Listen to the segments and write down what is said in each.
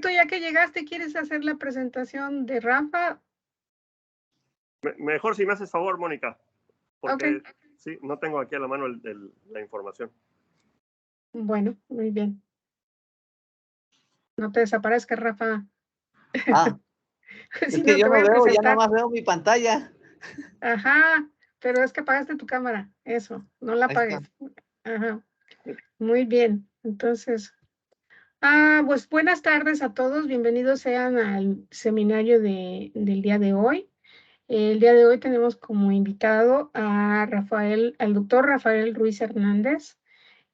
Ya que llegaste, ¿quieres hacer la presentación de Rafa? Mejor si me haces favor, Mónica, porque Ok. sí, no tengo aquí a la mano la información. Bueno, muy bien. No te desaparezcas, Rafa. Es Si que no, yo te voy no a veo, ya presentar. nomás veo mi pantalla. Ajá, pero es que apagaste tu cámara. Eso, no la Ahí está. apagues. Ajá. Muy bien. Entonces, pues buenas tardes a todos. Bienvenidos sean al seminario del día de hoy. El día de hoy tenemos como invitado al doctor Rafael Ruiz Hernández,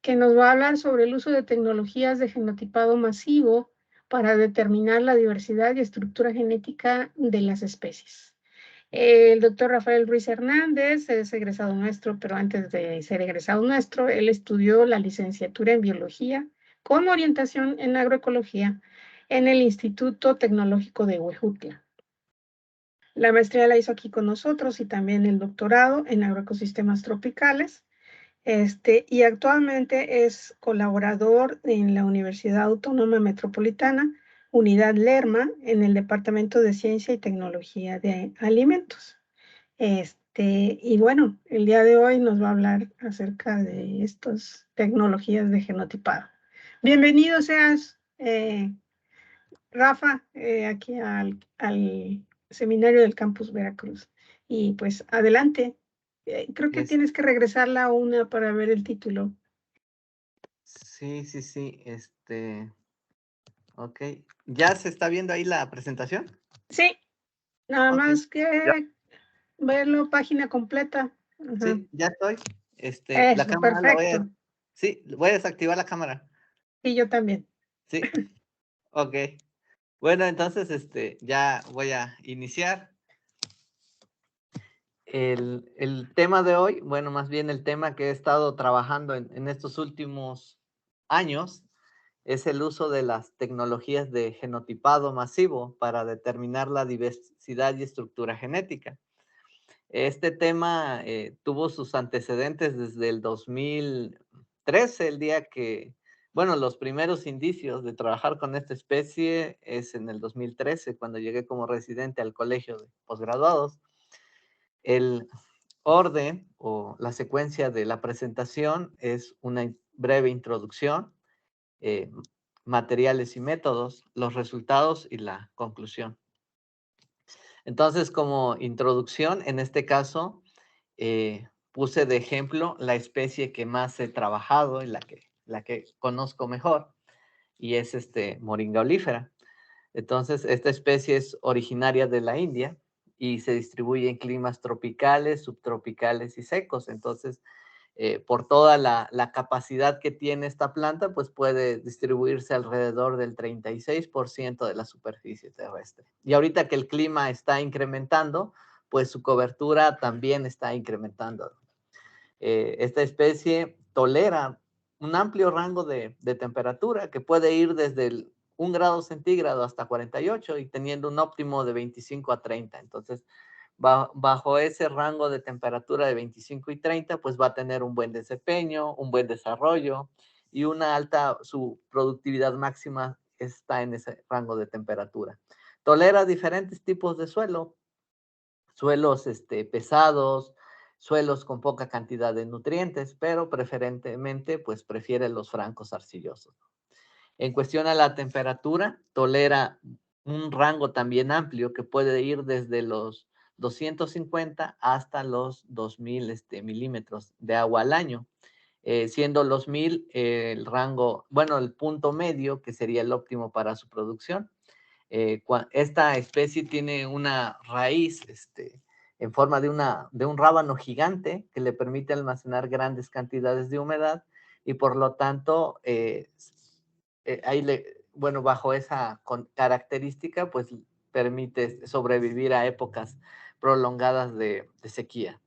que nos va a hablar sobre el uso de tecnologías de genotipado masivo para determinar la diversidad y estructura genética de las especies. El doctor Rafael Ruiz Hernández es egresado nuestro, pero antes de ser egresado nuestro, él estudió la licenciatura en biología con orientación en agroecología en el Instituto Tecnológico de Huejutla. La maestría la hizo aquí con nosotros y también el doctorado en agroecosistemas tropicales. Y actualmente es colaborador en la Universidad Autónoma Metropolitana, Unidad Lerma, en el Departamento de Ciencia y Tecnología de Alimentos. Y bueno, el día de hoy nos va a hablar acerca de estas tecnologías de genotipado. Bienvenido seas, Rafa, aquí al seminario del Campus Veracruz. Y pues adelante. Creo que tienes que regresar la una para ver el título. Sí. Ok. ¿Ya se está viendo ahí la presentación? Sí, nada más que verlo página completa. Ajá. Sí, ya estoy. Eso, la cámara la voy a... perfecto. Sí, voy a desactivar la cámara. Y yo también. Sí. Ok. Bueno, entonces, ya voy a iniciar. El tema de hoy, bueno, más bien el tema que he estado trabajando en estos últimos años es el uso de las tecnologías de genotipado masivo para determinar la diversidad y estructura genética. Este tema tuvo sus antecedentes desde el 2013, el día que, bueno, los primeros indicios de trabajar con esta especie es en el 2013, cuando llegué como residente al colegio de posgraduados. El orden o la secuencia de la presentación es una breve introducción, materiales y métodos, los resultados y la conclusión. Entonces, como introducción, en este caso, puse de ejemplo la especie que más he trabajado y la que conozco mejor, y es Moringa olífera. Entonces, esta especie es originaria de la India y se distribuye en climas tropicales, subtropicales y secos. Entonces, por toda la capacidad que tiene esta planta, pues puede distribuirse alrededor del 36% de la superficie terrestre. Y ahorita que el clima está incrementando, pues su cobertura también está incrementando. Esta especie tolera un amplio rango de temperatura que puede ir desde 1 grado centígrado hasta 48 y teniendo un óptimo de 25 a 30. Entonces, bajo ese rango de temperatura de 25 y 30, pues va a tener un buen desempeño, un buen desarrollo y su productividad máxima está en ese rango de temperatura. Tolera diferentes tipos de suelos pesados, suelos con poca cantidad de nutrientes, pero preferentemente pues prefiere los francos arcillosos. En cuestión a la temperatura, tolera un rango también amplio que puede ir desde los 250 hasta los 2000 milímetros de agua al año, siendo los 1000 el rango, bueno, el punto medio que sería el óptimo para su producción. Esta especie tiene una raíz en forma de un rábano gigante que le permite almacenar grandes cantidades de humedad y por lo tanto bajo esa característica, pues permite sobrevivir a épocas prolongadas de sequía.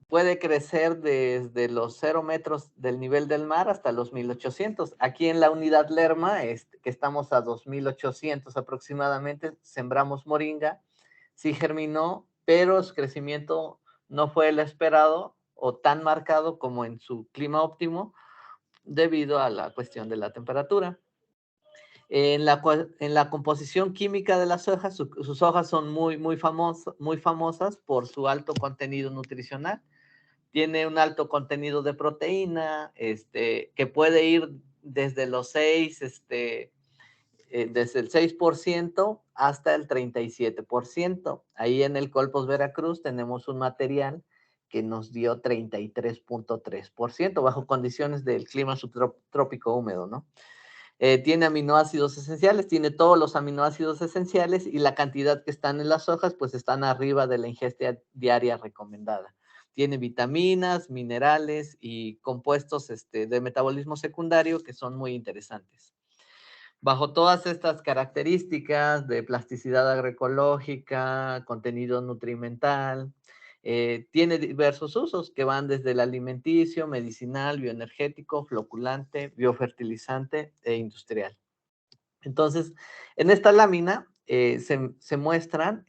Puede crecer desde los 0 metros del nivel del mar hasta los 1800. Aquí en la unidad Lerma, que estamos a 2800 aproximadamente, sembramos moringa, sí germinó, pero su crecimiento no fue el esperado o tan marcado como en su clima óptimo, debido a la cuestión de la temperatura. En la composición química de las hojas, sus hojas son muy famosas por su alto contenido nutricional. Tiene un alto contenido de proteína, que puede ir desde los 6, desde el 6% hasta el 37%. Ahí en el Colpos Veracruz tenemos un material que nos dio 33.3% bajo condiciones del clima subtrópico húmedo, ¿no? Tiene aminoácidos esenciales, tiene todos los aminoácidos esenciales y la cantidad que están en las hojas, pues están arriba de la ingesta diaria recomendada. Tiene vitaminas, minerales y compuestos de metabolismo secundario que son muy interesantes. Bajo todas estas características de plasticidad agroecológica, contenido nutrimental, tiene diversos usos que van desde el alimenticio, medicinal, bioenergético, floculante, biofertilizante e industrial. Entonces, en esta lámina se muestran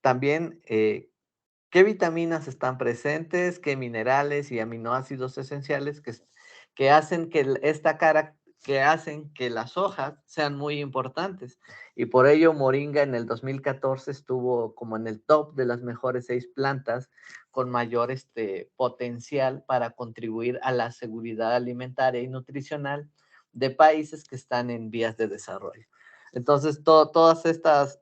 también qué vitaminas están presentes, qué minerales y aminoácidos esenciales que hacen que las hojas sean muy importantes. Y por ello Moringa en el 2014 estuvo como en el top de las mejores 6 plantas con mayor potencial para contribuir a la seguridad alimentaria y nutricional de países que están en vías de desarrollo. Entonces, todas estas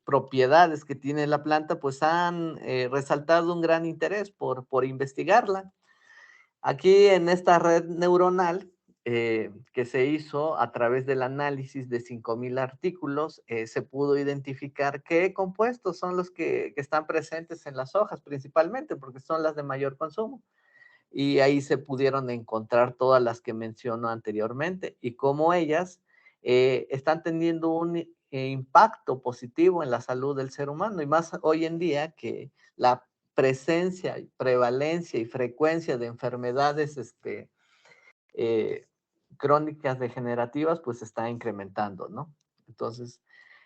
propiedades que tiene la planta, pues han resaltado un gran interés por investigarla. Aquí en esta red neuronal que se hizo a través del análisis de 5,000 artículos, se pudo identificar qué compuestos son los que están presentes en las hojas principalmente, porque son las de mayor consumo. Y ahí se pudieron encontrar todas las que menciono anteriormente y cómo ellas están teniendo un impacto positivo en la salud del ser humano y más hoy en día que la presencia, prevalencia y frecuencia de enfermedades eh, crónicas degenerativas pues está incrementando, ¿no? Entonces,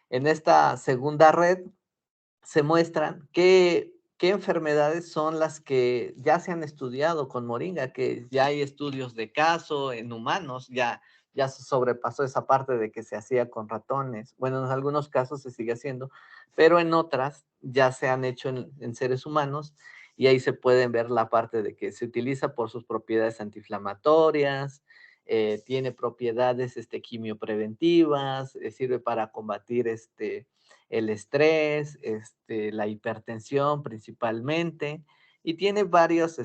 en esta segunda red se muestran qué enfermedades son las que ya se han estudiado con moringa, que ya hay estudios de caso en humanos, ya se sobrepasó esa parte de que se hacía con ratones. Bueno, en algunos casos se sigue haciendo, pero en otras ya se han hecho en seres humanos y ahí se pueden ver la parte de que se utiliza por sus propiedades antiinflamatorias, tiene propiedades quimiopreventivas, sirve para combatir el estrés, la hipertensión principalmente, y tiene varias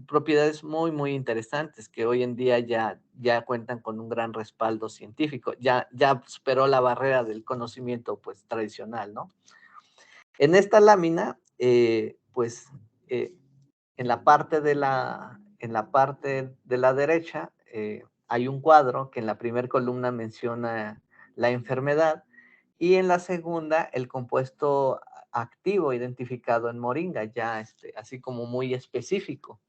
propiedades muy interesantes que hoy en día ya cuentan con un gran respaldo científico, ya superó la barrera del conocimiento pues tradicional, ¿no? En esta lámina, pues en la parte de la derecha hay un cuadro que en la primera columna menciona la enfermedad y en la segunda el compuesto activo identificado en moringa, ya así como muy específico.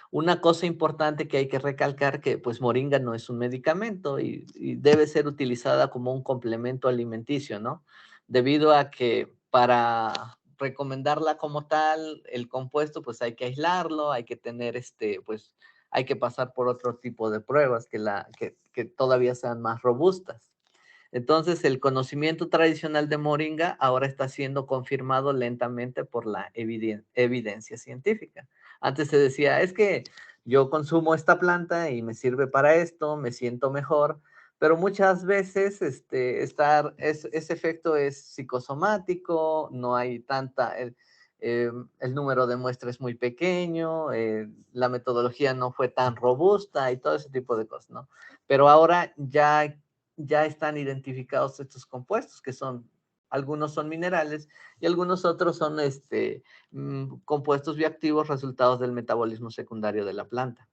Una cosa importante que hay que recalcar que pues moringa no es un medicamento y debe ser utilizada como un complemento alimenticio, ¿no? Debido a que para recomendarla como tal, el compuesto pues hay que aislarlo, hay que tener pues hay que pasar por otro tipo de pruebas que todavía sean más robustas. Entonces, el conocimiento tradicional de moringa ahora está siendo confirmado lentamente por la evidencia científica. Antes se decía, es que yo consumo esta planta y me sirve para esto, me siento mejor, pero muchas veces ese efecto es psicosomático, no hay el número de muestras es muy pequeño, la metodología no fue tan robusta y todo ese tipo de cosas, ¿no? Pero ahora ya están identificados estos compuestos, que algunos son minerales y algunos otros son compuestos bioactivos resultados del metabolismo secundario de la planta.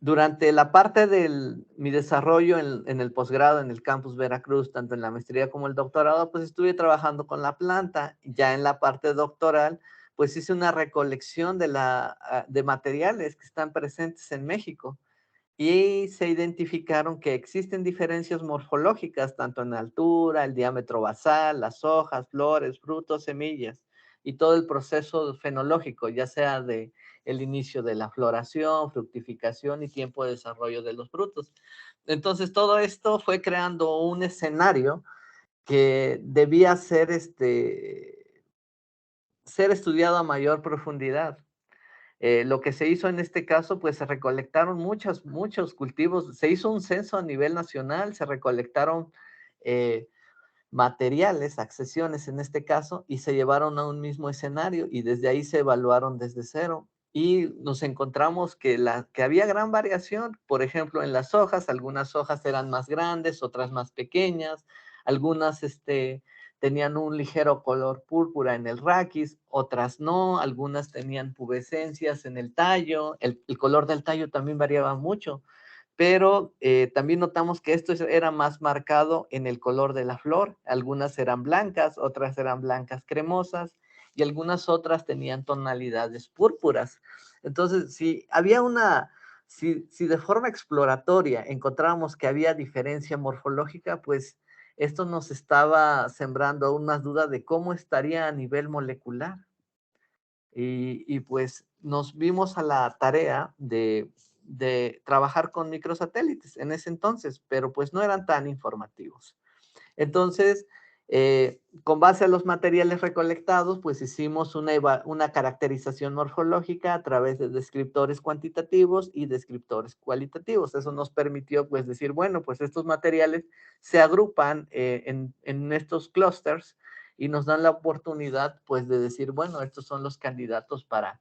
Durante la parte de mi desarrollo en el posgrado en el campus Veracruz, tanto en la maestría como el doctorado, pues estuve trabajando con la planta. Ya en la parte doctoral, pues hice una recolección de materiales que están presentes en México y se identificaron que existen diferencias morfológicas, tanto en altura, el diámetro basal, las hojas, flores, frutos, semillas. y todo el proceso fenológico, ya sea de el inicio de la floración, fructificación y tiempo de desarrollo de los frutos. Entonces, todo esto fue creando un escenario que debía ser, ser estudiado a mayor profundidad. Lo que se hizo en este caso, pues se recolectaron muchos cultivos, se hizo un censo a nivel nacional, se recolectaron materiales, accesiones en este caso, y se llevaron a un mismo escenario y desde ahí se evaluaron desde cero. Y nos encontramos que había gran variación, por ejemplo, en las hojas, algunas hojas eran más grandes, otras más pequeñas, algunas tenían un ligero color púrpura en el raquis, otras no, algunas tenían pubescencias en el tallo, el color del tallo también variaba mucho, pero también notamos que esto era más marcado en el color de la flor. Algunas eran blancas, otras eran blancas cremosas y algunas otras tenían tonalidades púrpuras. Entonces, si de forma exploratoria encontrábamos que había diferencia morfológica, pues esto nos estaba sembrando aún más duda de cómo estaría a nivel molecular. Y pues nos vimos a la tarea de trabajar con microsatélites en ese entonces, pero pues no eran tan informativos. Entonces, con base a los materiales recolectados, pues hicimos una caracterización morfológica a través de descriptores cuantitativos y descriptores cualitativos. Eso nos permitió pues decir, bueno, pues estos materiales se agrupan en estos clústeres y nos dan la oportunidad pues de decir, bueno, estos son los candidatos para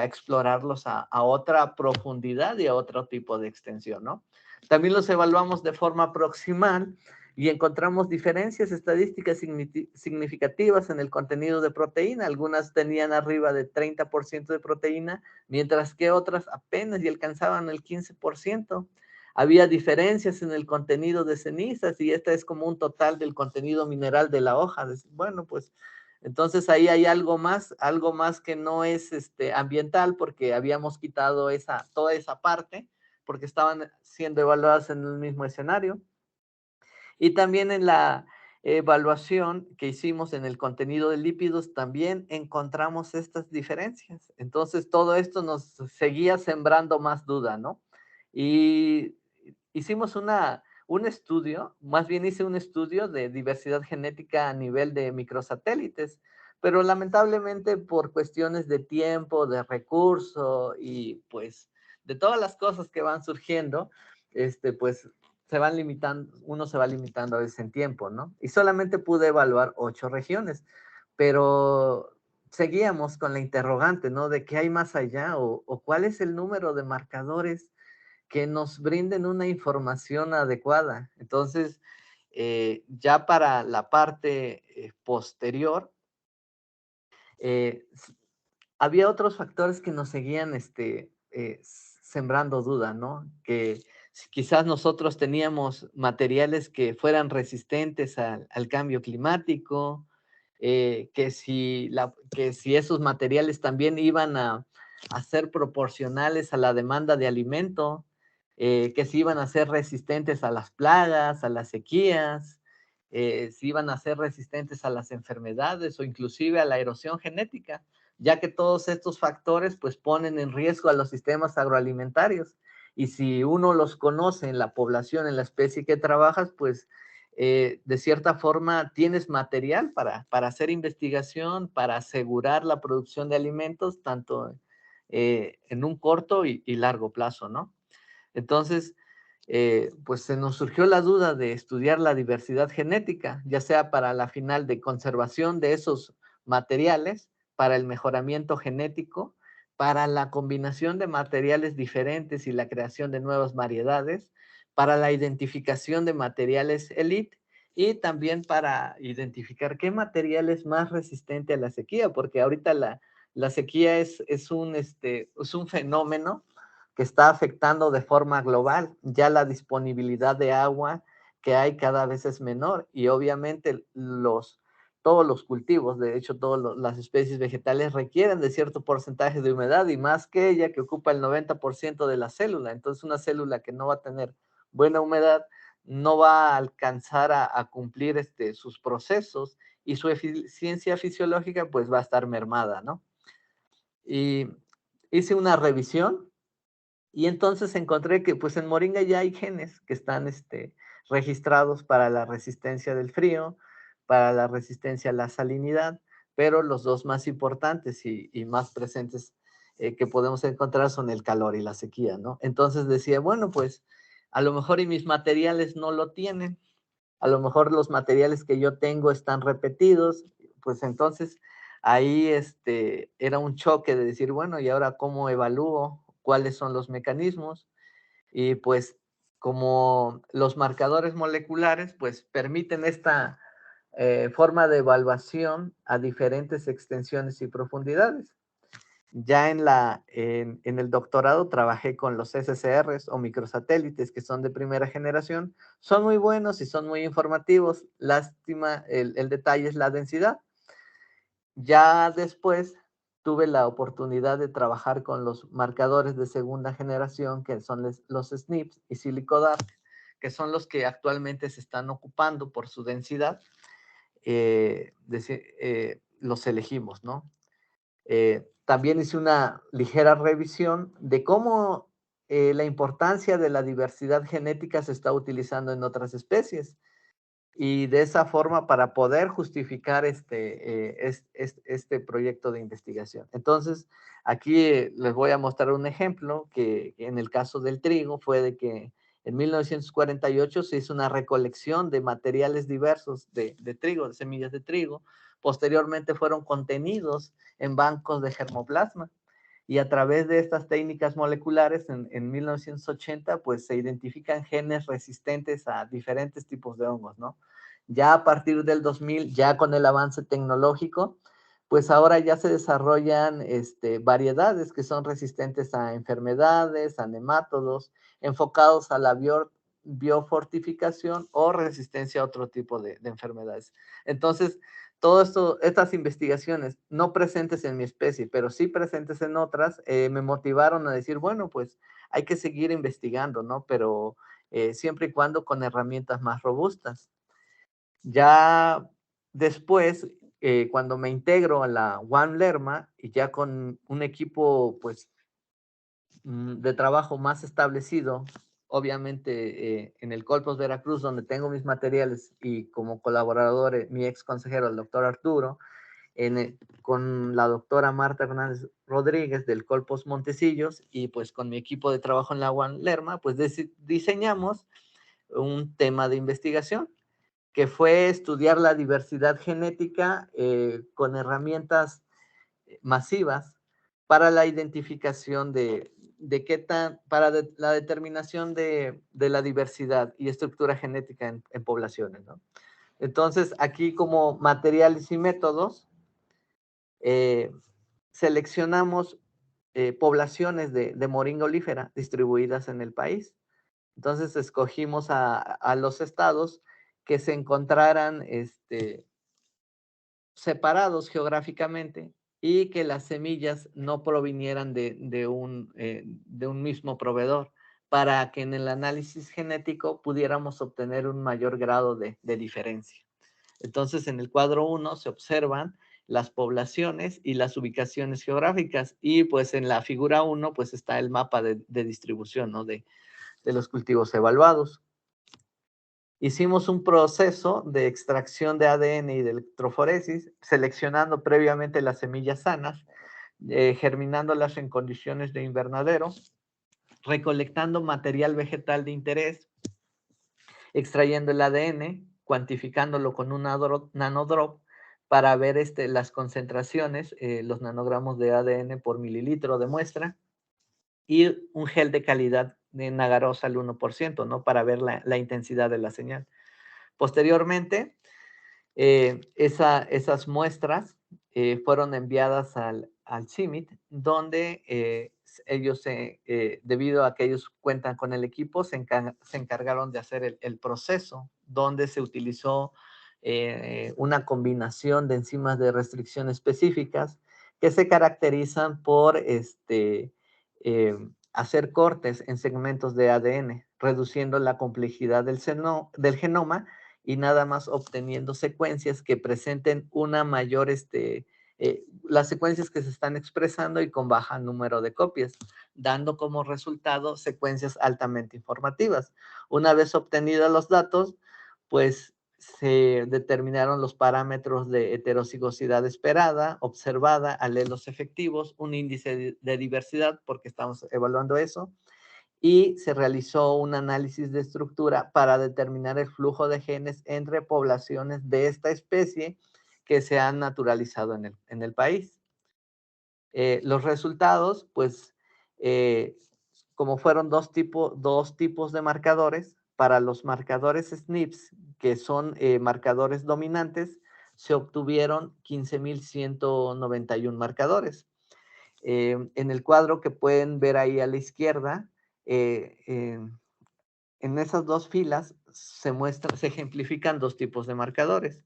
explorarlos a otra profundidad y a otro tipo de extensión, ¿no? También los evaluamos de forma proximal y encontramos diferencias estadísticas significativas en el contenido de proteína. Algunas tenían arriba de 30% de proteína, mientras que otras apenas y alcanzaban el 15%. Había diferencias en el contenido de cenizas y esta es como un total del contenido mineral de la hoja. Bueno, pues entonces ahí hay algo más que no es ambiental, porque habíamos quitado toda esa parte, porque estaban siendo evaluadas en el mismo escenario. Y también en la evaluación que hicimos en el contenido de lípidos, también encontramos estas diferencias. Entonces, todo esto nos seguía sembrando más duda, ¿no? Y hicimos un estudio, más bien hice un estudio de diversidad genética a nivel de microsatélites, pero lamentablemente por cuestiones de tiempo, de recurso y pues de todas las cosas que van surgiendo, pues uno se va limitando a veces en tiempo, ¿no? Y solamente pude evaluar 8 regiones, pero seguíamos con la interrogante, ¿no? De qué hay más allá o cuál es el número de marcadores que nos brinden una información adecuada. Entonces, ya para la parte posterior, había otros factores que nos seguían sembrando duda, ¿no? Que quizás nosotros teníamos materiales que fueran resistentes al cambio climático, que si esos materiales también iban a ser proporcionales a la demanda de alimento, que si iban a ser resistentes a las plagas, a las sequías, si iban a ser resistentes a las enfermedades o inclusive a la erosión genética, ya que todos estos factores pues ponen en riesgo a los sistemas agroalimentarios. Y si uno los conoce en la población, en la especie que trabajas, pues de cierta forma tienes material para hacer investigación, para asegurar la producción de alimentos, tanto en un corto y largo plazo, ¿no? Entonces, pues se nos surgió la duda de estudiar la diversidad genética, ya sea para la final de conservación de esos materiales, para el mejoramiento genético, para la combinación de materiales diferentes y la creación de nuevas variedades, para la identificación de materiales elite y también para identificar qué material es más resistente a la sequía, porque ahorita la sequía es un fenómeno que está afectando de forma global. Ya la disponibilidad de agua que hay cada vez es menor y obviamente todos los cultivos, de hecho todas las especies vegetales requieren de cierto porcentaje de humedad y más que ella que ocupa el 90% de la célula. Entonces una célula que no va a tener buena humedad no va a alcanzar a cumplir sus procesos y su eficiencia fisiológica pues va a estar mermada, ¿no? Y hice una revisión y entonces encontré que pues en moringa ya hay genes que están registrados para la resistencia del frío, para la resistencia a la salinidad, pero los dos más importantes y más presentes que podemos encontrar son el calor y la sequía, ¿no? Entonces decía, bueno, pues a lo mejor y mis materiales no lo tienen, a lo mejor los materiales que yo tengo están repetidos, pues entonces ahí era un choque de decir, bueno, ¿y ahora cómo evalúo? ¿Cuáles son los mecanismos? Y pues como los marcadores moleculares, pues permiten esta forma de evaluación a diferentes extensiones y profundidades. Ya en el doctorado trabajé con los SSRs o microsatélites que son de primera generación. Son muy buenos y son muy informativos. Lástima, el detalle es la densidad. Ya después tuve la oportunidad de trabajar con los marcadores de segunda generación, que son los SNPs y SilicoDART, que son los que actualmente se están ocupando por su densidad. Los elegimos, ¿no? También hice una ligera revisión de cómo la importancia de la diversidad genética se está utilizando en otras especies. Y de esa forma para poder justificar este proyecto de investigación. Entonces, aquí les voy a mostrar un ejemplo que en el caso del trigo fue de que en 1948 se hizo una recolección de materiales diversos de trigo, de semillas de trigo. Posteriormente fueron contenidos en bancos de germoplasma. Y a través de estas técnicas moleculares, en 1980, pues se identifican genes resistentes a diferentes tipos de hongos, ¿no? Ya a partir del 2000, ya con el avance tecnológico, pues ahora ya se desarrollan variedades que son resistentes a enfermedades, a nemátodos, enfocados a la biofortificación o resistencia a otro tipo de enfermedades. Entonces, todo esto, estas investigaciones no presentes en mi especie, pero sí presentes en otras, me motivaron a decir, bueno, pues hay que seguir investigando, ¿no? Pero siempre y cuando con herramientas más robustas. Ya después, cuando me integro a la One Lerma y ya con un equipo, pues, de trabajo más establecido, obviamente en el Colpos Veracruz, donde tengo mis materiales y como colaborador, mi ex consejero, el doctor Arturo, con la doctora Marta Hernández Rodríguez del Colpos Montecillos y pues con mi equipo de trabajo en la One Lerma, pues diseñamos un tema de investigación que fue estudiar la diversidad genética con herramientas masivas para la identificación para la determinación de la diversidad y estructura genética en poblaciones, ¿no? Entonces, aquí como materiales y métodos, seleccionamos poblaciones de moringa olífera distribuidas en el país. Entonces, escogimos a los estados que se encontraran separados geográficamente y que las semillas no provinieran de un mismo proveedor, para que en el análisis genético pudiéramos obtener un mayor grado de diferencia. Entonces, en el cuadro 1 se observan las poblaciones y las ubicaciones geográficas, y pues en la figura 1 pues está el mapa de distribución, ¿no? de los cultivos evaluados. Hicimos un proceso de extracción de ADN y de electroforesis, seleccionando previamente las semillas sanas, germinándolas en condiciones de invernadero, recolectando material vegetal de interés, extrayendo el ADN, cuantificándolo con un nanodrop para ver las concentraciones, los nanogramos de ADN por mililitro de muestra, y un gel de calidad de nagarosa al 1%, ¿no? Para ver la intensidad de la señal. Posteriormente, esas muestras fueron enviadas al CIMMYT, donde ellos, debido a que ellos cuentan con el equipo, se encargaron de hacer el proceso, donde se utilizó una combinación de enzimas de restricción específicas que se caracterizan por hacer cortes en segmentos de ADN, reduciendo la complejidad del genoma y nada más obteniendo secuencias que presenten una mayor, las secuencias que se están expresando y con baja número de copias, dando como resultado secuencias altamente informativas. Una vez obtenidos los datos, pues se determinaron los parámetros de heterocigosidad esperada, observada, alelos efectivos, un índice de diversidad, porque estamos evaluando eso, y se realizó un análisis de estructura para determinar el flujo de genes entre poblaciones de esta especie que se han naturalizado en el país. Los resultados, pues, como fueron dos tipos de marcadores, para los marcadores SNPs, que son marcadores dominantes, se obtuvieron 15,191 marcadores. En el cuadro que pueden ver ahí a la izquierda, en esas dos filas se ejemplifican dos tipos de marcadores.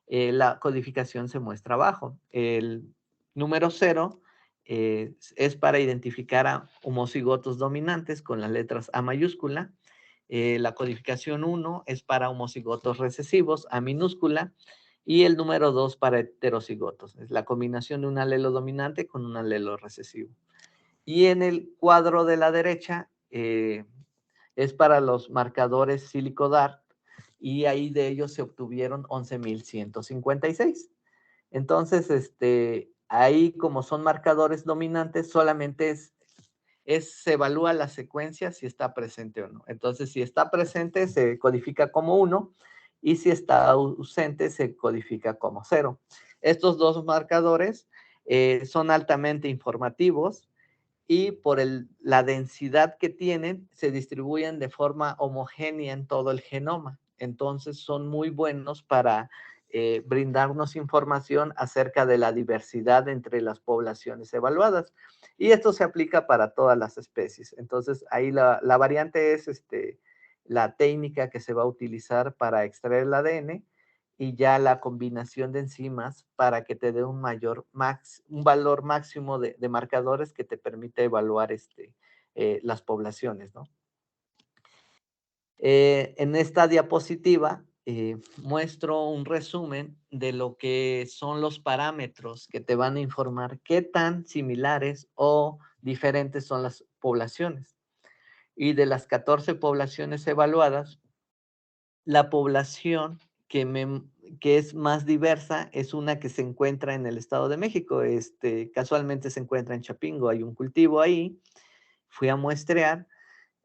La codificación se muestra abajo. El número 0 es para identificar a homocigotos dominantes con las letras A mayúscula. La codificación 1 es para homocigotos recesivos, A minúscula. Y el número 2 para heterocigotos. Es la combinación de un alelo dominante con un alelo recesivo. Y en el cuadro de la derecha es para los marcadores SilicoDart, y ahí de ellos se obtuvieron 11,156. Entonces, ahí como son marcadores dominantes, solamente se evalúa la secuencia si está presente o no. Entonces, si está presente, se codifica como 1, y si está ausente, se codifica como 0. Estos dos marcadores son altamente informativos, y por la densidad que tienen, se distribuyen de forma homogénea en todo el genoma. Entonces, son muy buenos para brindarnos información acerca de la diversidad entre las poblaciones evaluadas. Y esto se aplica para todas las especies. Entonces, ahí la variante es la técnica que se va a utilizar para extraer el ADN, y ya la combinación de enzimas para que te dé un valor máximo de marcadores que te permite evaluar las poblaciones, ¿no? En esta diapositiva muestro un resumen de lo que son los parámetros que te van a informar qué tan similares o diferentes son las poblaciones. Y de las 14 poblaciones evaluadas, la población que es más diversa es una que se encuentra en el Estado de México. Casualmente se encuentra en Chapingo, hay un cultivo ahí. Fui a muestrear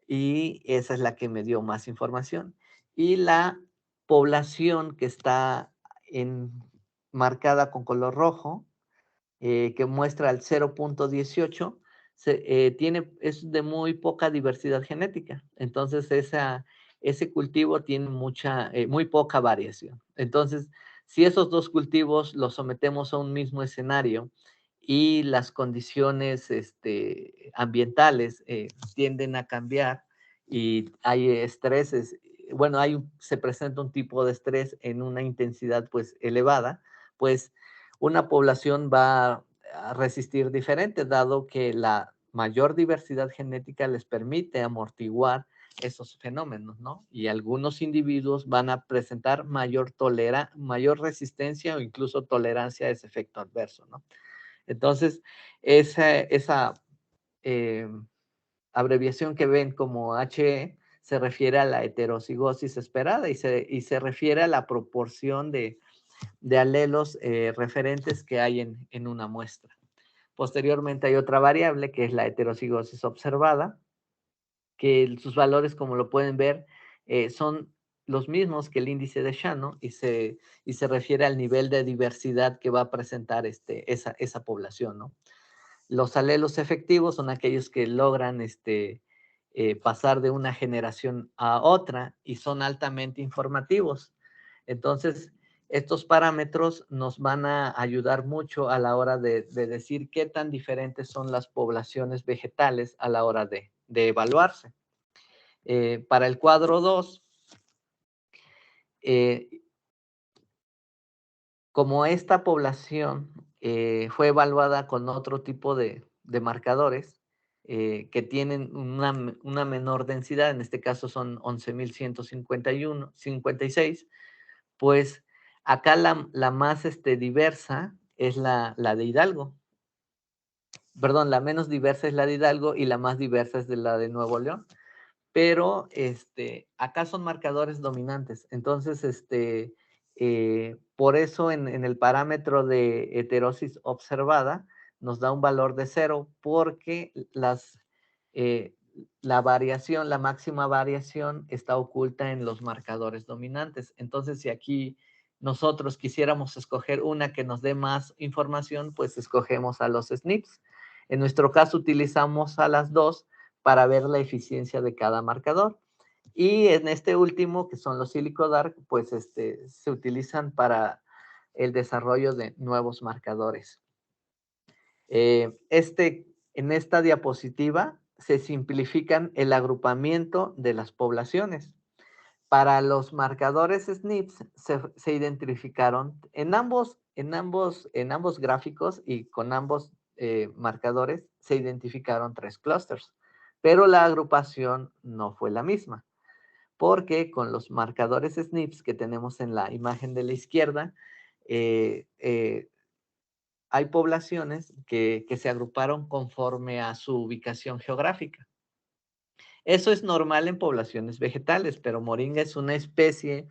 y esa es la que me dio más información. Y la población que está marcada con color rojo, que muestra el 0,18, es de muy poca diversidad genética. Entonces, ese cultivo tiene muy poca variación. Entonces, si esos dos cultivos los sometemos a un mismo escenario y las condiciones ambientales tienden a cambiar y hay estreses, bueno, se presenta un tipo de estrés en una intensidad pues elevada, pues una población va a resistir diferente, dado que la mayor diversidad genética les permite amortiguar esos fenómenos, ¿no? Y algunos individuos van a presentar mayor resistencia o incluso tolerancia a ese efecto adverso, ¿no? Entonces, esa abreviación que ven como HE se refiere a la heterocigosis esperada y se refiere a la proporción de alelos referentes que hay en una muestra. Posteriormente hay otra variable que es la heterocigosis observada, que sus valores, como lo pueden ver, son los mismos que el índice de Shannon y se refiere al nivel de diversidad que va a presentar esa población, ¿no? Los alelos efectivos son aquellos que logran pasar de una generación a otra y son altamente informativos. Entonces, estos parámetros nos van a ayudar mucho a la hora de decir qué tan diferentes son las poblaciones vegetales a la hora de evaluarse. Para el cuadro 2, como esta población fue evaluada con otro tipo de marcadores que tienen una menor densidad, en este caso son 11,156, Pues acá la más diversa es la de Hidalgo. Perdón, la menos diversa es la de Hidalgo y la más diversa es la de Nuevo León. Pero acá son marcadores dominantes. Entonces, por eso en el parámetro de heterosis observada nos da un valor de 0 porque la variación, la máxima variación está oculta en los marcadores dominantes. Entonces, si aquí nosotros quisiéramos escoger una que nos dé más información, pues escogemos a los SNPs. En nuestro caso utilizamos a las dos para ver la eficiencia de cada marcador. Y en este último, que son los SilicoDark, pues se utilizan para el desarrollo de nuevos marcadores. En esta diapositiva se simplifican el agrupamiento de las poblaciones. Para los marcadores SNPs se identificaron en ambos gráficos y con ambos marcadores se identificaron 3 clústeres, pero la agrupación no fue la misma, porque con los marcadores SNPs que tenemos en la imagen de la izquierda, hay poblaciones que se agruparon conforme a su ubicación geográfica. Eso es normal en poblaciones vegetales, pero moringa es una especie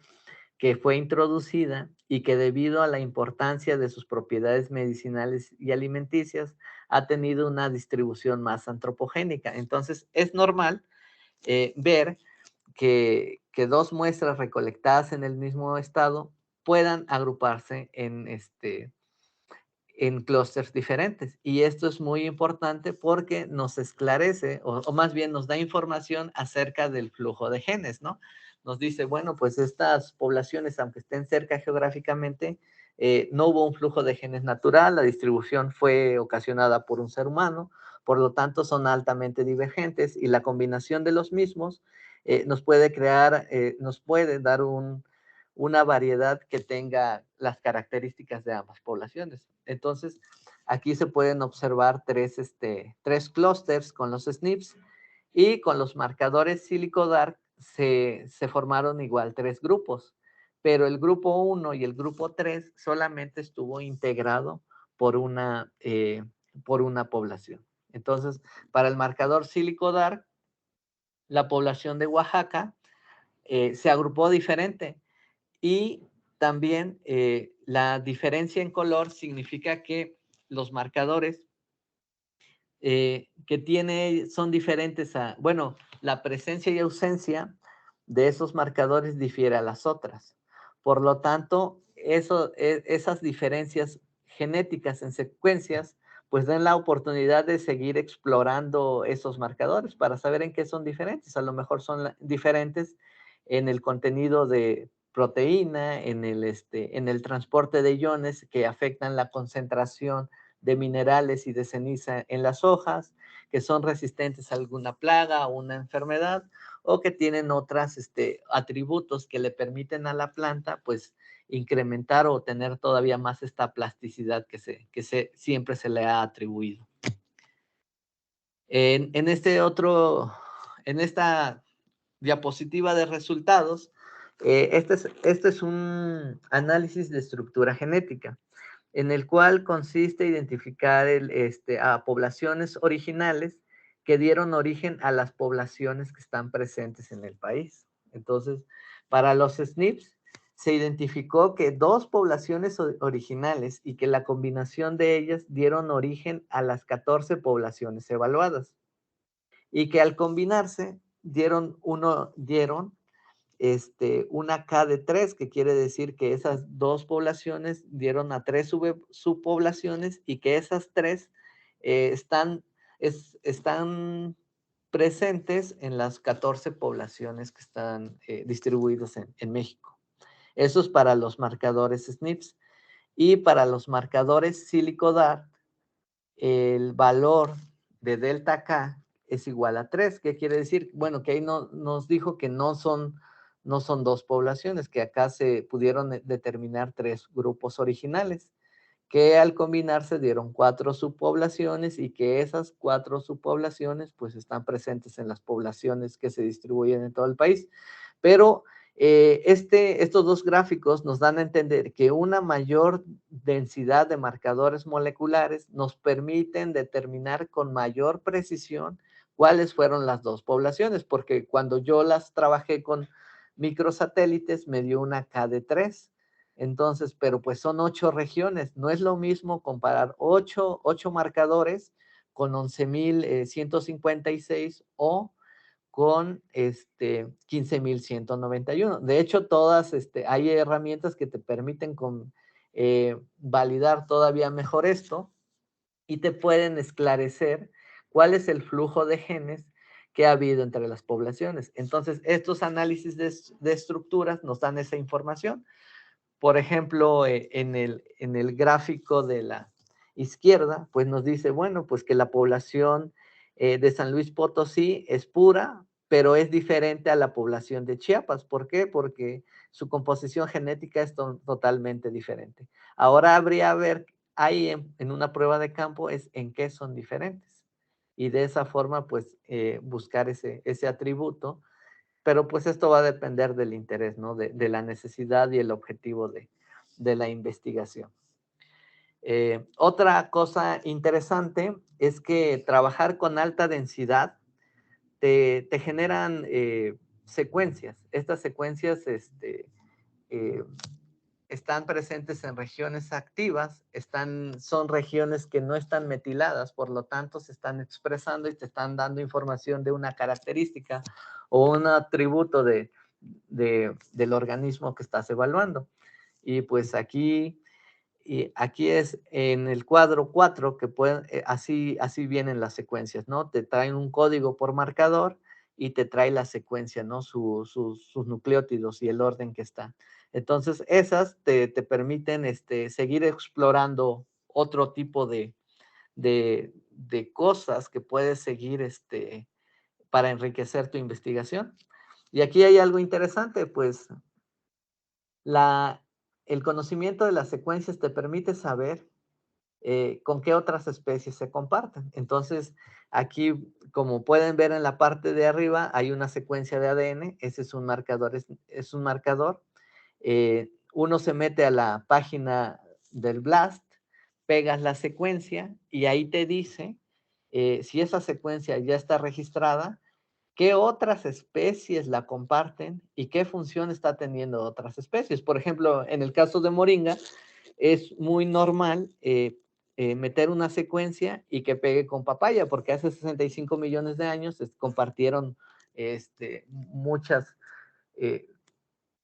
que fue introducida y que debido a la importancia de sus propiedades medicinales y alimenticias ha tenido una distribución más antropogénica. Entonces, es normal ver que 2 muestras recolectadas en el mismo estado puedan agruparse en clústeres diferentes. Y esto es muy importante porque nos esclarece, o más bien nos da información acerca del flujo de genes, ¿no? Nos dice, bueno, pues estas poblaciones, aunque estén cerca geográficamente, no hubo un flujo de genes natural, la distribución fue ocasionada por un ser humano, por lo tanto son altamente divergentes y la combinación de los mismos nos puede dar una variedad que tenga las características de ambas poblaciones. Entonces, aquí se pueden observar 3 clústeres con los SNPs y con los marcadores SilicoDark se formaron igual 3 grupos, pero el grupo 1 y el grupo 3 solamente estuvo integrado por una población. Entonces, para el marcador SilicoDark, la población de Oaxaca se agrupó diferente. Y también la diferencia en color significa que los marcadores son diferentes bueno, la presencia y ausencia de esos marcadores difiere a las otras. Por lo tanto, esas diferencias genéticas en secuencias, pues dan la oportunidad de seguir explorando esos marcadores para saber en qué son diferentes. A lo mejor son diferentes en el contenido de proteína, en el transporte de iones que afectan la concentración de minerales y de ceniza en las hojas, que son resistentes a alguna plaga o una enfermedad, o que tienen otros atributos que le permiten a la planta, pues, incrementar o tener todavía más esta plasticidad que siempre se le ha atribuido. En esta diapositiva de resultados, este es un análisis de estructura genética, en el cual consiste identificar a poblaciones originales que dieron origen a las poblaciones que están presentes en el país. Entonces, para los SNPs, se identificó que 2 poblaciones originales y que la combinación de ellas dieron origen a las 14 poblaciones evaluadas. Y que al combinarse dieron una K de 3, que quiere decir que esas 2 poblaciones dieron a 3 subpoblaciones y que esas 3 están presentes en las 14 poblaciones que están distribuidas en México. Eso es para los marcadores SNPs. Y para los marcadores SilicoDark, el valor de delta K es igual a 3. ¿Qué quiere decir? Bueno, que ahí nos dijo que no son 2 poblaciones, que acá se pudieron determinar 3 grupos originales, que al combinarse dieron 4 subpoblaciones y que esas 4 subpoblaciones pues están presentes en las poblaciones que se distribuyen en todo el país. Pero Estos dos gráficos nos dan a entender que una mayor densidad de marcadores moleculares nos permiten determinar con mayor precisión cuáles fueron las dos poblaciones, porque cuando yo las trabajé con microsatélites me dio una K de 3. Entonces, pero pues son 8 regiones. No es lo mismo comparar 8 marcadores con 11,156 o con 15,191. De hecho, todas, hay herramientas que te permiten validar todavía mejor esto y te pueden esclarecer cuál es el flujo de genes que ha habido entre las poblaciones. Entonces, estos análisis de estructuras nos dan esa información. Por ejemplo, en el gráfico de la izquierda, pues nos dice, bueno, pues que la población de San Luis Potosí es pura, pero es diferente a la población de Chiapas. ¿Por qué? Porque su composición genética es totalmente diferente. Ahora habría a ver ahí en una prueba de campo es en qué son diferentes. Y de esa forma, pues, buscar ese atributo, pero pues esto va a depender del interés, ¿no? De la necesidad y el objetivo de la investigación. Otra cosa interesante es que trabajar con alta densidad te generan secuencias. Estas secuencias eh, están presentes en regiones activas, son regiones que no están metiladas, por lo tanto se están expresando y te están dando información de una característica o un atributo del organismo que estás evaluando. Y pues aquí es en el cuadro 4 que así vienen las secuencias, ¿no? Te traen un código por marcador y te trae la secuencia, ¿no? Sus nucleótidos y el orden que está. Entonces, esas te permiten seguir explorando otro tipo de cosas que puedes seguir para enriquecer tu investigación. Y aquí hay algo interesante, pues el conocimiento de las secuencias te permite saber con qué otras especies se comparten. Entonces, aquí, como pueden ver en la parte de arriba, hay una secuencia de ADN, ese es un marcador, es un marcador. Uno se mete a la página del BLAST, pegas la secuencia y ahí te dice si esa secuencia ya está registrada, qué otras especies la comparten y qué función está teniendo otras especies. Por ejemplo, en el caso de moringa, es muy normal meter una secuencia y que pegue con papaya, porque hace 65 millones de años compartieron muchas,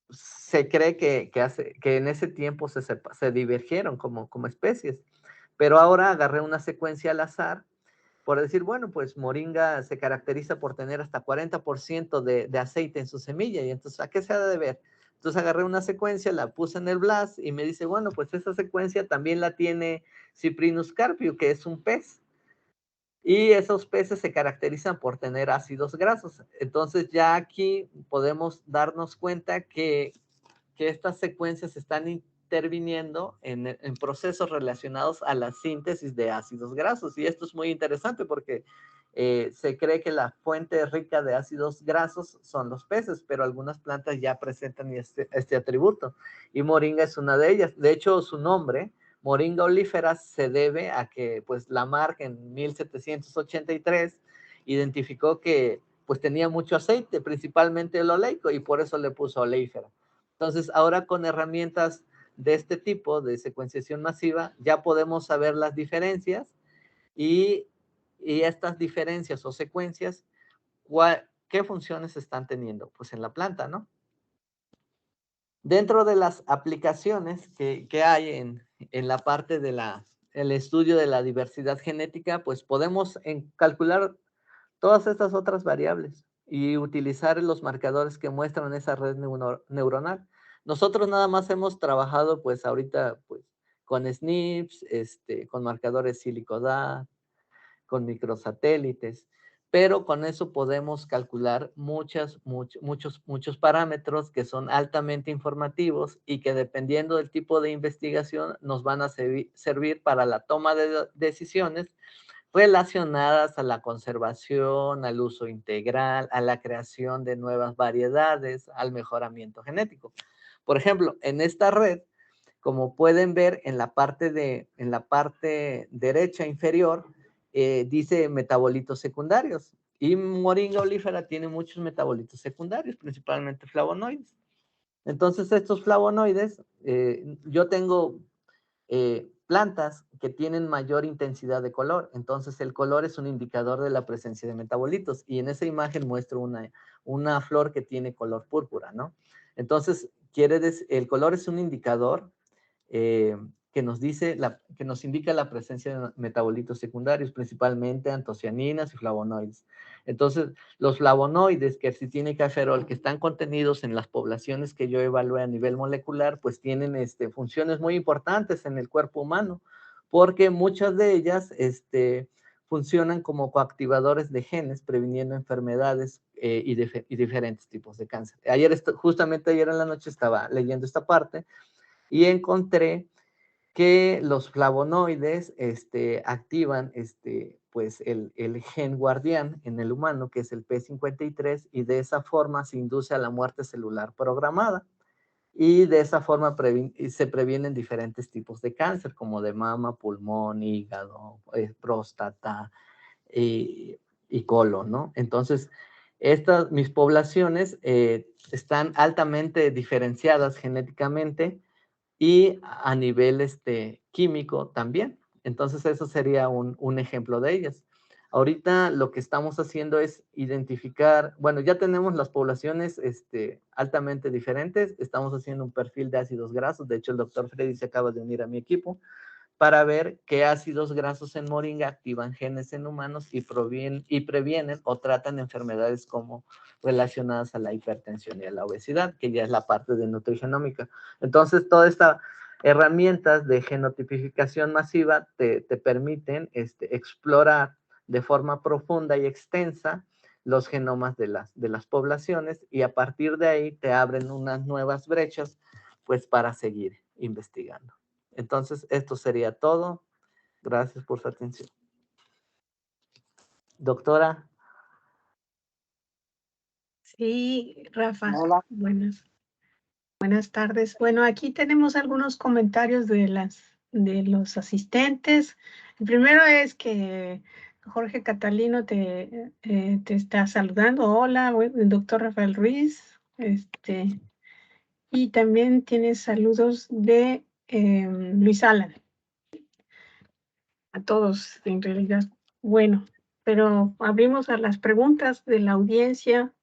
se cree que en ese tiempo se divergieron como especies, pero ahora agarré una secuencia al azar por decir, bueno, pues moringa se caracteriza por tener hasta 40% de aceite en su semilla, y entonces, ¿a qué se ha de deber? Entonces agarré una secuencia, la puse en el BLAST y me dice, bueno, pues esa secuencia también la tiene Cyprinus carpio, que es un pez. Y esos peces se caracterizan por tener ácidos grasos. Entonces ya aquí podemos darnos cuenta que estas secuencias están interviniendo en procesos relacionados a la síntesis de ácidos grasos. Y esto es muy interesante porque se cree que la fuente rica de ácidos grasos son los peces, pero algunas plantas ya presentan este atributo. Y moringa es una de ellas. De hecho, su nombre, Moringa olífera, se debe a que pues Lamarck en 1783 identificó que pues tenía mucho aceite, principalmente el oleico, y por eso le puso oleífera. Entonces, ahora con herramientas de este tipo de secuenciación masiva, ya podemos saber las diferencias y estas diferencias o secuencias, ¿qué funciones están teniendo? Pues en la planta, ¿no? Dentro de las aplicaciones que hay en la parte el estudio de la diversidad genética, pues podemos calcular todas estas otras variables y utilizar los marcadores que muestran esa red neuronal. Nosotros nada más hemos trabajado pues ahorita pues con SNPs, con marcadores SilicoDAT, con microsatélites, pero con eso podemos calcular muchos parámetros que son altamente informativos y que dependiendo del tipo de investigación nos van a servir para la toma de decisiones relacionadas a la conservación, al uso integral, a la creación de nuevas variedades, al mejoramiento genético. Por ejemplo, en esta red, como pueden ver en la parte derecha inferior, dice metabolitos secundarios. Y moringa olífera tiene muchos metabolitos secundarios, principalmente flavonoides. Entonces, estos flavonoides, yo tengo plantas que tienen mayor intensidad de color. Entonces, el color es un indicador de la presencia de metabolitos. Y en esa imagen muestro una flor que tiene color púrpura, ¿no? Entonces, el color es un indicador que nos indica la presencia de metabolitos secundarios, principalmente antocianinas y flavonoides. Entonces, los flavonoides, quercitina y que están contenidos en las poblaciones que yo evalué a nivel molecular, pues tienen funciones muy importantes en el cuerpo humano, porque muchas de ellas funcionan como coactivadores de genes, previniendo enfermedades y diferentes tipos de cáncer. Justamente ayer en la noche estaba leyendo esta parte y encontré que los flavonoides activan pues el gen guardián en el humano, que es el P53, y de esa forma se induce a la muerte celular programada. Y de esa forma se previenen diferentes tipos de cáncer, como de mama, pulmón, hígado, próstata y colon, ¿no? Entonces, mis poblaciones están altamente diferenciadas genéticamente y a nivel químico también. Entonces, eso sería un ejemplo de ellas. Ahorita lo que estamos haciendo es identificar, bueno, ya tenemos las poblaciones altamente diferentes, estamos haciendo un perfil de ácidos grasos, de hecho el doctor Freddy se acaba de unir a mi equipo, para ver qué ácidos grasos en moringa activan genes en humanos y previenen o tratan enfermedades como relacionadas a la hipertensión y a la obesidad, que ya es la parte de nutrigenómica. Entonces, todas estas herramientas de genotipificación masiva te permiten explorar de forma profunda y extensa los genomas de las poblaciones y a partir de ahí te abren unas nuevas brechas pues para seguir investigando. Entonces, esto sería todo. Gracias por su atención. Doctora. Sí, Rafa. Hola. Buenas tardes. Bueno, aquí tenemos algunos comentarios de los asistentes. El primero es que Jorge Catalino te está saludando. Hola, el doctor Rafael Ruiz. Y también tienes saludos de Luis Alan. A todos, en realidad. Bueno, pero abrimos a las preguntas de la audiencia.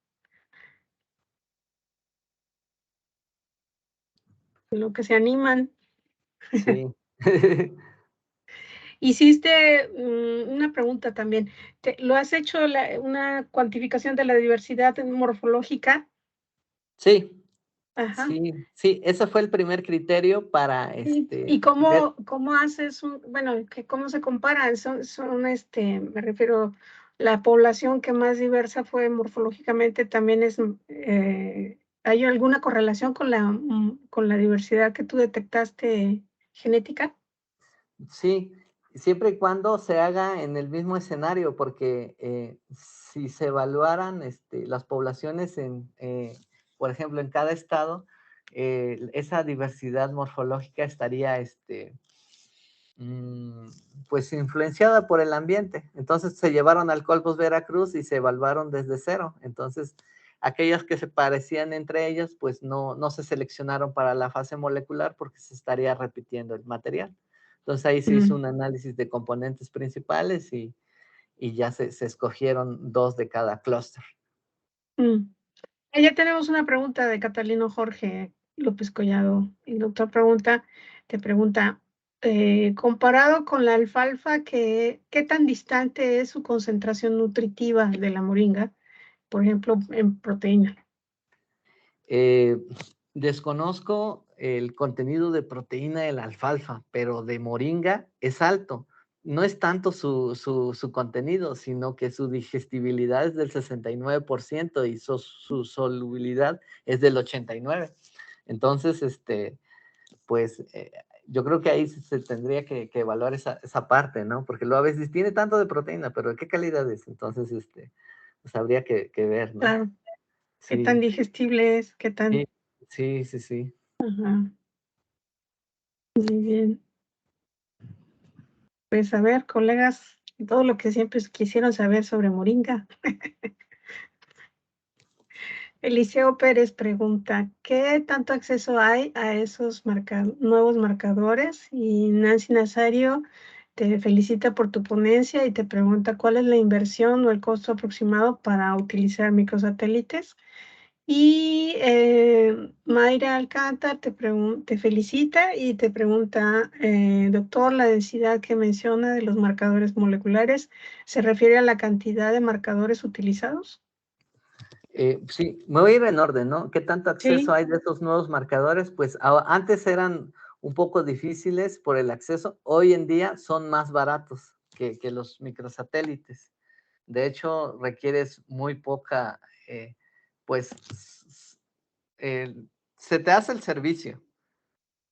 De lo que se animan. Sí. Hiciste una pregunta también. ¿Lo has hecho una cuantificación de la diversidad morfológica? Sí. Ajá. Sí, ese fue el primer criterio para ¿Y cómo haces cómo se comparan? Me refiero, la población que más diversa fue morfológicamente también ¿hay alguna correlación con la diversidad que tú detectaste genética? Sí, siempre y cuando se haga en el mismo escenario, porque si se evaluaran las poblaciones por ejemplo, en cada estado, esa diversidad morfológica estaría pues influenciada por el ambiente. Entonces se llevaron al Colpos Veracruz y se evaluaron desde cero. Entonces, aquellas que se parecían entre ellas, pues no se seleccionaron para la fase molecular porque se estaría repitiendo el material. Entonces ahí se hizo un análisis de componentes principales y ya se escogieron 2 de cada clúster. Ya tenemos una pregunta de Catalino Jorge López Collado. El doctor te pregunta, comparado con la alfalfa, ¿qué tan distante es su concentración nutritiva de la moringa, por ejemplo, en proteína? Desconozco el contenido de proteína de la alfalfa, pero de moringa es alto. No es tanto su contenido, sino que su digestibilidad es del 69% y su solubilidad es del 89%. Entonces, pues yo creo que ahí se tendría que evaluar esa parte, ¿no? Porque luego a veces tiene tanto de proteína, pero ¿de qué calidad es? Entonces, pues habría que ver, ¿no? Claro, qué tan Sí, digestible es, qué tan... sí. Ajá, muy bien. Pues a ver, colegas, todo lo que siempre quisieron saber sobre moringa. Eliseo Pérez pregunta, ¿qué tanto acceso hay a esos nuevos marcadores? Y Nancy Nazario te felicita por tu ponencia y te pregunta cuál es la inversión o el costo aproximado para utilizar microsatélites. Y Mayra Alcántar te felicita y te pregunta, doctor, la densidad que menciona de los marcadores moleculares, ¿se refiere a la cantidad de marcadores utilizados? Sí, me voy a ir en orden, ¿no? ¿Qué tanto acceso Sí, hay de estos nuevos marcadores? Pues antes eran un poco difíciles por el acceso, hoy en día son más baratos que los microsatélites. De hecho, requieres muy poca, pues, eh, se te hace el servicio,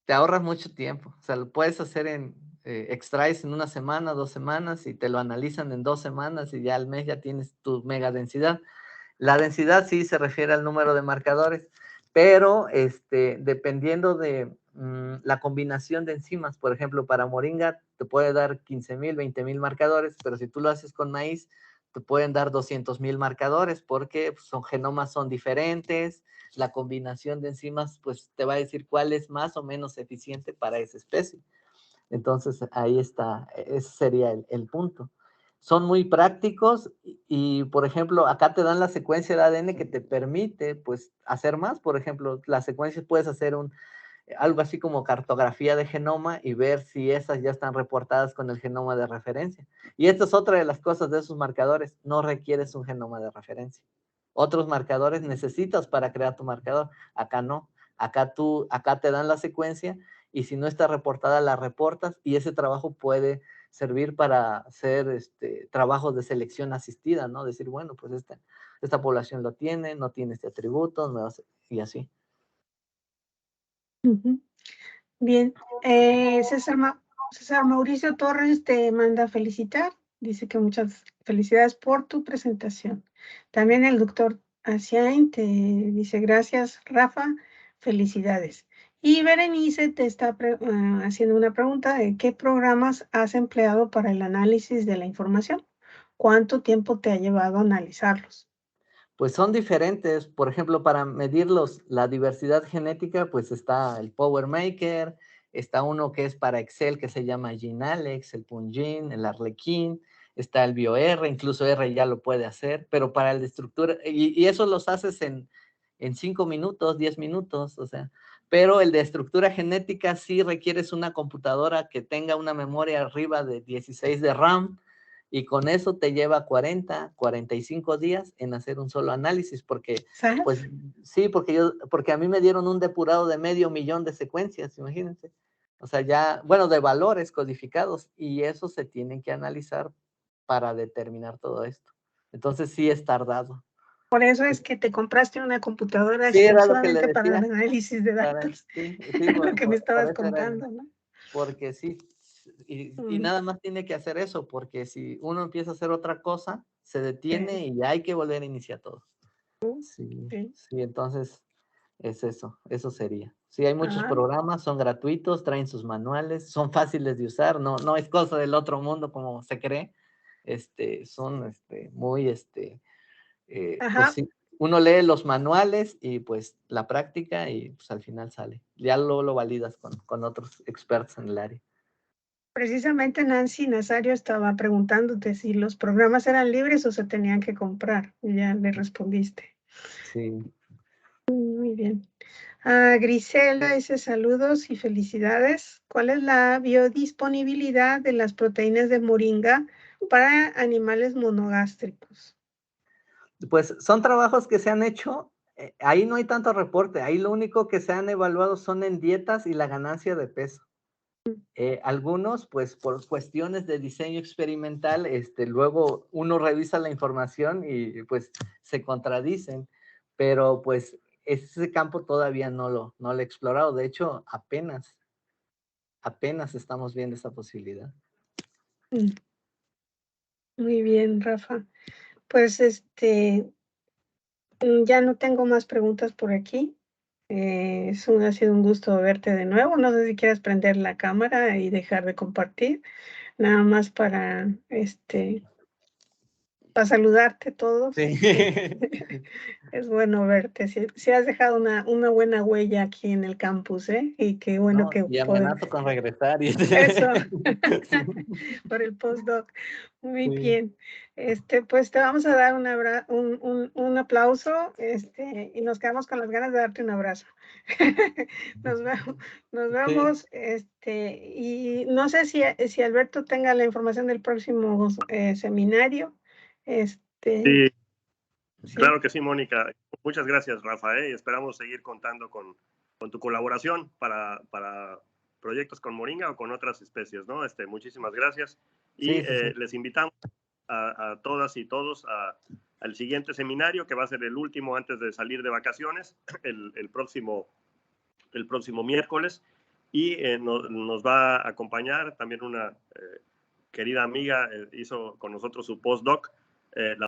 te ahorras mucho tiempo. O sea, lo puedes hacer extraes en una semana, 2 semanas, y te lo analizan en 2 semanas, y ya al mes ya tienes tu mega densidad. La densidad sí se refiere al número de marcadores, pero dependiendo de la combinación de enzimas, por ejemplo, para moringa te puede dar 15,000, 20,000 marcadores, pero si tú lo haces con maíz, te pueden dar 200,000 marcadores porque pues, genomas son diferentes, la combinación de enzimas pues te va a decir cuál es más o menos eficiente para esa especie. Entonces, ahí está, ese sería el punto. Son muy prácticos y, por ejemplo, acá te dan la secuencia de ADN que te permite, pues, hacer más. Por ejemplo, las secuencias puedes hacer algo así como cartografía de genoma y ver si esas ya están reportadas con el genoma de referencia. Y esta es otra de las cosas de esos marcadores. No requieres un genoma de referencia. Otros marcadores necesitas para crear tu marcador. Acá no. Acá te dan la secuencia y si no está reportada, la reportas y ese trabajo puede servir para hacer trabajos de selección asistida, ¿no? Decir, bueno, pues esta población lo tiene, no tiene este atributo, y así. bien. César Mauricio Torres te manda felicitar. Dice que muchas felicidades por tu presentación. También el doctor Asiain te dice gracias, Rafa, felicidades. Y Berenice te está haciendo una pregunta de qué programas has empleado para el análisis de la información. ¿Cuánto tiempo te ha llevado a analizarlos? Pues son diferentes. Por ejemplo, para medir la diversidad genética, pues está el Power Maker, está uno que es para Excel que se llama GeneAlex, el Pungin, el Arlequín, está el BioR, incluso R ya lo puede hacer, pero para el de estructura, y eso los haces en 5 minutos, 10 minutos, o sea, pero el de estructura genética sí requieres una computadora que tenga una memoria arriba de 16 de RAM, y con eso te lleva 45 días en hacer un solo análisis, porque, ¿Sabes? pues, sí, porque a mí me dieron un depurado de 500,000 de secuencias, imagínense. O sea, ya, bueno, de valores codificados, y eso se tienen que analizar para determinar todo esto. Entonces, sí es tardado. Por eso es que te compraste una computadora Sí, era lo que le exclusivamente para el decía. análisis de datos, Sí, lo que me por estabas eso era, contando, ¿no? porque sí, y Mm, nada más tiene que hacer eso, porque si uno empieza a hacer otra cosa, se sí, detiene y ya hay que volver a iniciar todo. Sí, sí. sí, entonces es eso sería. Sí, hay muchos Ah, programas, son gratuitos, traen sus manuales, son fáciles de usar, no es cosa del otro mundo como se cree, son muy, pues ajá. sí, uno lee los manuales y pues la práctica y pues al final sale. Ya lo validas con otros expertos en el área. Precisamente Nancy Nazario estaba preguntándote si los programas eran libres o se tenían que comprar. Y ya le respondiste. Sí. Muy bien. Griselda dice saludos y felicidades. ¿Cuál es la biodisponibilidad de las proteínas de moringa para animales monogástricos? Pues son trabajos que se han hecho, ahí no hay tanto reporte, ahí lo único que se han evaluado son en dietas y la ganancia de peso. Algunos, pues por cuestiones de diseño experimental, luego uno revisa la información y pues se contradicen, pero pues ese campo todavía no lo he explorado, de hecho apenas apenas estamos viendo esta posibilidad. Muy bien, Rafa. Pues ya no tengo más preguntas por aquí. Ha sido un gusto verte de nuevo. No sé si quieres prender la cámara y dejar de compartir, nada más para saludarte a todos. Sí. Es bueno verte. Sí has dejado una buena huella aquí en el campus, ¿eh? Y qué bueno No, que y amenazo con regresar. Eso, por el postdoc. Muy Sí. bien. Pues te vamos a dar un aplauso, y nos quedamos con las ganas de darte un abrazo. Nos vemos, y no sé si Alberto tenga la información del próximo seminario. Sí, Sí. claro que sí, Mónica. Muchas gracias, Rafa, y esperamos seguir contando con tu colaboración para proyectos con moringa o con otras especies, ¿no? Muchísimas gracias. Y Sí, sí, sí. les invitamos a todas y todos al siguiente seminario, que va a ser el último antes de salir de vacaciones, el próximo miércoles. Y nos va a acompañar también una querida amiga, hizo con nosotros su postdoc, la